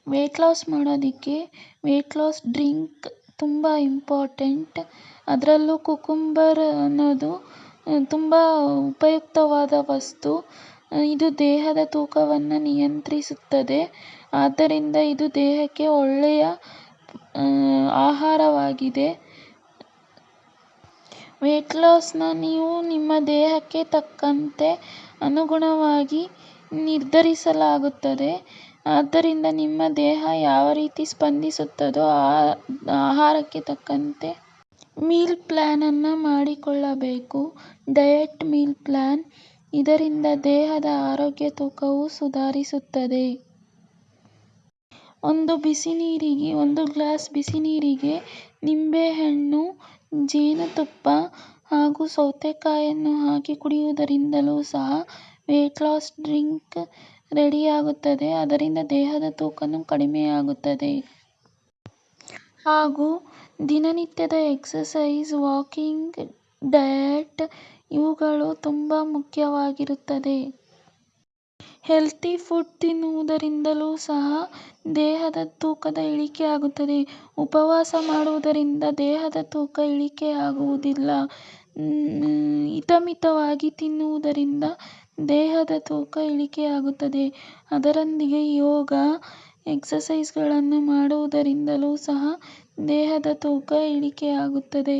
Weight loss ಮಾಡೋದಕ್ಕೆ weight loss drink ತುಂಬ important. ಅದರಲ್ಲೂ ಕುಕುಂಬರ್ ಅನ್ನೋದು ತುಂಬ ಉಪಯುಕ್ತವಾದ ವಸ್ತು. ಇದು ದೇಹದ ತೂಕವನ್ನು ನಿಯಂತ್ರಿಸುತ್ತದೆ. ಆದ್ದರಿಂದ ಇದು ದೇಹಕ್ಕೆ ಒಳ್ಳೆಯ ಆಹಾರವಾಗಿದೆ. ವೆಯ್ಟ್ ಲಾಸ್ನ ನೀವು ನಿಮ್ಮ ದೇಹಕ್ಕೆ ತಕ್ಕಂತೆ ಅನುಗುಣವಾಗಿ ನಿರ್ಧರಿಸಲಾಗುತ್ತದೆ. ಆದ್ದರಿಂದ ನಿಮ್ಮ ದೇಹ ಯಾವ ರೀತಿ ಸ್ಪಂದಿಸುತ್ತದೋ ಆ ಆಹಾರಕ್ಕೆ ತಕ್ಕಂತೆ ಮೀಲ್ ಪ್ಲಾನನ್ನು ಮಾಡಿಕೊಳ್ಳಬೇಕು. Diet meal plan. ಇದರಿಂದ ದೇಹದ ಆರೋಗ್ಯ ತೂಕವು ಸುಧಾರಿಸುತ್ತದೆ. ಒಂದು ಗ್ಲಾಸ್ ಬಿಸಿನೀರಿಗೆ ನಿಂಬೆಹಣ್ಣು, ಜೇನುತುಪ್ಪ ಹಾಗೂ ಸೌತೆಕಾಯಿಯನ್ನು ಹಾಕಿ ಕುಡಿಯುವುದರಿಂದಲೂ ಸಹ ವೆಯ್ಟ್ ಲಾಸ್ ಡ್ರಿಂಕ್ ರೆಡಿಯಾಗುತ್ತದೆ. ಅದರಿಂದ ದೇಹದ ತೂಕನೂ ಕಡಿಮೆಯಾಗುತ್ತದೆ. ಹಾಗೂ ದಿನನಿತ್ಯದ ಎಕ್ಸಸೈಸ್, ವಾಕಿಂಗ್, ಡಯಟ್ ಇವುಗಳು ತುಂಬ ಮುಖ್ಯವಾಗಿರುತ್ತದೆ. ಹೆಲ್ತಿ ಫುಡ್ ತಿನ್ನುವುದರಿಂದಲೂ ಸಹ ದೇಹದ ತೂಕದ ಇಳಿಕೆ ಆಗುತ್ತದೆ. ಉಪವಾಸ ಮಾಡುವುದರಿಂದ ದೇಹದ ತೂಕ ಇಳಿಕೆಯಾಗುವುದಿಲ್ಲ. ಹಿತಮಿತವಾಗಿ ತಿನ್ನುವುದರಿಂದ ದೇಹದ ತೂಕ ಇಳಿಕೆಯಾಗುತ್ತದೆ. ಅದರೊಂದಿಗೆ ಯೋಗ, ಎಕ್ಸಸೈಸ್ಗಳನ್ನು ಮಾಡುವುದರಿಂದಲೂ ಸಹ ದೇಹದ ತೂಕ ಇಳಿಕೆಯಾಗುತ್ತದೆ.